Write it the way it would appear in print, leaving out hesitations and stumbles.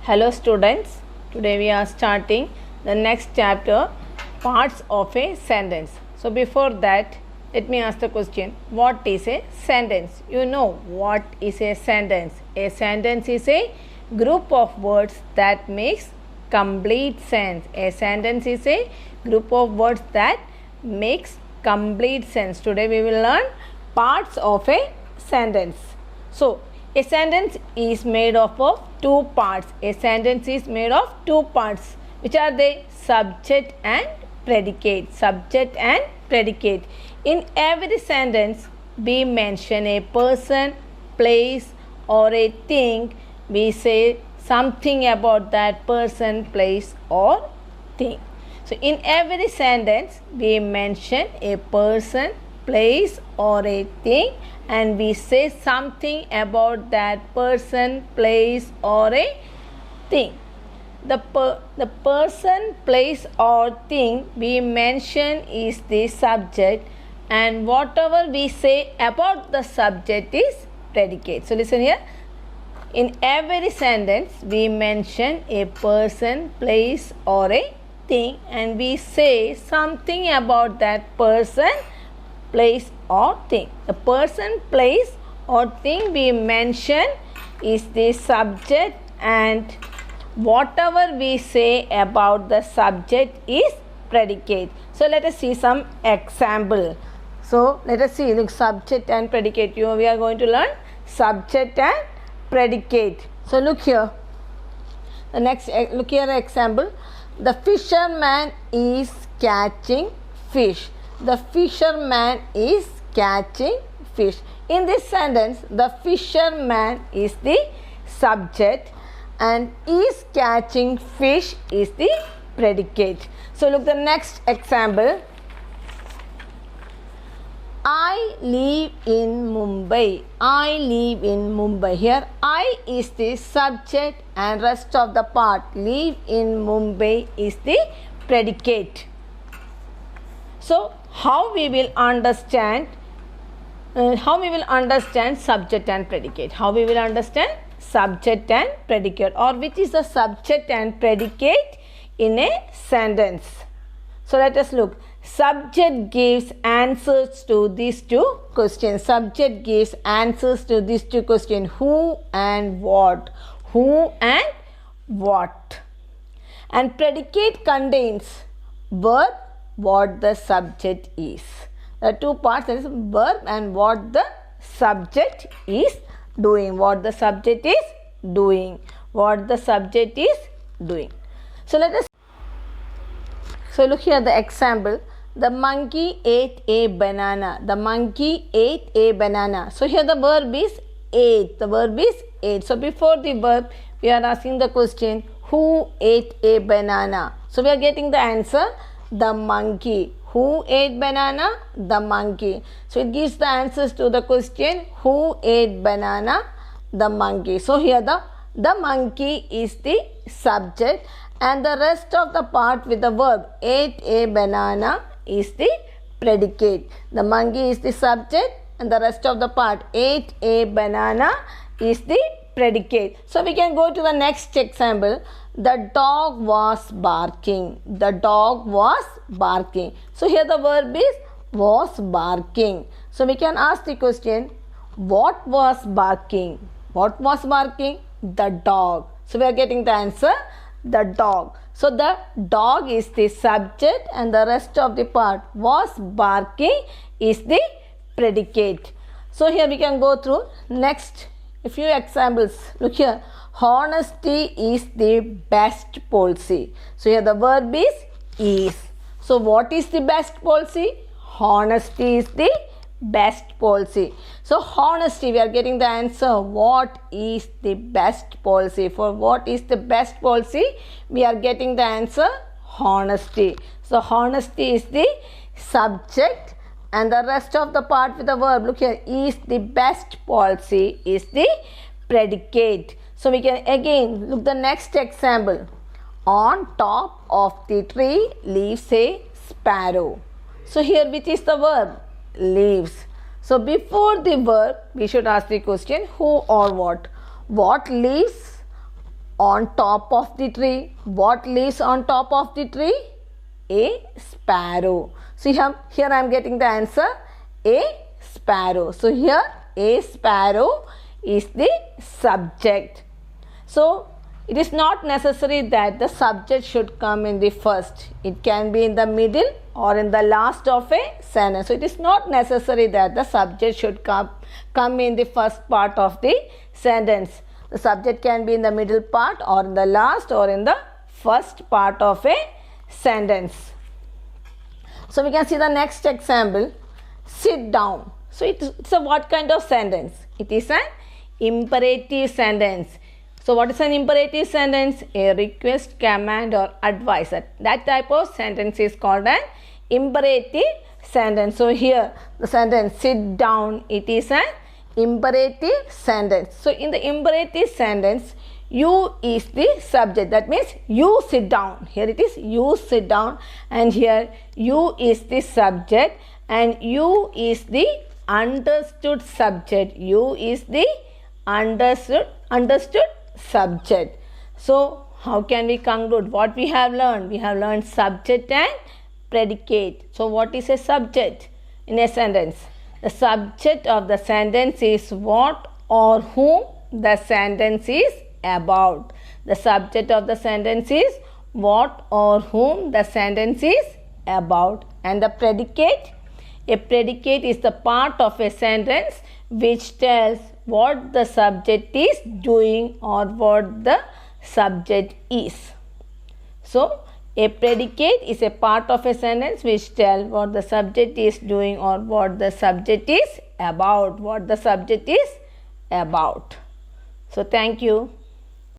Hello students, today we are starting the next chapter, parts of a sentence. So before that, let me ask the question, what is a sentence? You know what is a sentence? A sentence is a group of words that makes complete sense. A sentence is a group of words that makes complete sense. Today we will learn parts of a sentence. So a sentence is made up of two parts. A sentence is made of two parts. Which are they? Subject and predicate. Subject and predicate. In every sentence, we mention a person, place, or a thing. We say something about that person, place, or thing. So, in every sentence, we mention a person, place, or a thing, and we say something about that person, place, or a thing. The person, place, or thing we mention is the subject, and whatever we say about the subject is predicate. So listen here. In every sentence, we mention a person, place, or a thing, and we say something about that person, place, or thing. The person, place, or thing we mention is the subject, and whatever we say about the subject is predicate. So let us see some example. So let us see, look, subject and predicate. We are going to learn subject and predicate. So look here. The next, look here, example. The fisherman is catching fish. The fisherman is catching fish. In this sentence, the fisherman is the subject and is catching fish is the predicate. So look the next example. I live in Mumbai. I live in Mumbai. Here I is the subject and rest of the part live in Mumbai is the predicate. So how we will understand subject and predicate? How we will understand subject and predicate, or which is the subject and predicate in a sentence? So let us look. Subject gives answers to these two questions. Subject gives answers to these two questions. Who and what? Who and what? And predicate contains verb, what the subject is. There are two parts, that is verb and what the subject is doing. What the subject is doing. What the subject is doing. So let us. So look here the example. The monkey ate a banana. The monkey ate a banana. So here the verb is ate. The verb is ate. So before the verb, we are asking the question, who ate a banana? So we are getting the answer, the monkey. Who ate banana? The monkey. So it gives the answers to the question, who ate banana? The monkey. So here the monkey is the subject, and the rest of the part with the verb ate a banana is the predicate. The monkey is the subject and the rest of the part ate a banana is the predicate. So we can go to the next example. The dog was barking. The dog was barking. So here the verb is was barking. So we can ask the question, what was barking? What was barking? The dog. So we are getting the answer, the dog. So the dog is the subject and the rest of the part was barking is the predicate. So here we can go through next a few examples. Look here. Honesty is the best policy. So here the verb is. So what is the best policy? Honesty is the best policy. So honesty, we are getting the answer. What is the best policy? For what is the best policy, we are getting the answer, honesty. So honesty is the subject and the rest of the part with the verb, look here, is the best policy is the predicate. So we can again look the next example. On top of the tree lives a sparrow. So here which is the verb? Lives. So before the verb, we should ask the question, who or what? What lives on top of the tree. What lives on top of the tree? A sparrow. So here I am getting the answer, a sparrow. So here a sparrow is the subject. So it is not necessary that the subject should come in the first. It can be in the middle or in the last of a sentence. So it is not necessary that the subject should come in the first part of the sentence. The subject can be in the middle part or in the last or in the first part of a sentence. So we can see the next example. Sit down. So it's a what kind of sentence? It is an imperative sentence. So what is an imperative sentence? A request, command or advice. That type of sentence is called an imperative sentence. So here the sentence sit down, it is an imperative sentence. So in the imperative sentence, you is the subject. That means you sit down. Here it is you sit down, and here you is the subject and you is the understood subject. You is the understood subject. So how can we conclude? What we have learned? We have learned subject and predicate. So what is a subject in a sentence? The subject of the sentence is what or whom the sentence is about. The subject of the sentence is what or whom the sentence is about. And the predicate? A predicate is the part of a sentence which tells what the subject is doing or what the subject is. So a predicate is a part of a sentence which tells what the subject is doing or what the subject is about. So thank you.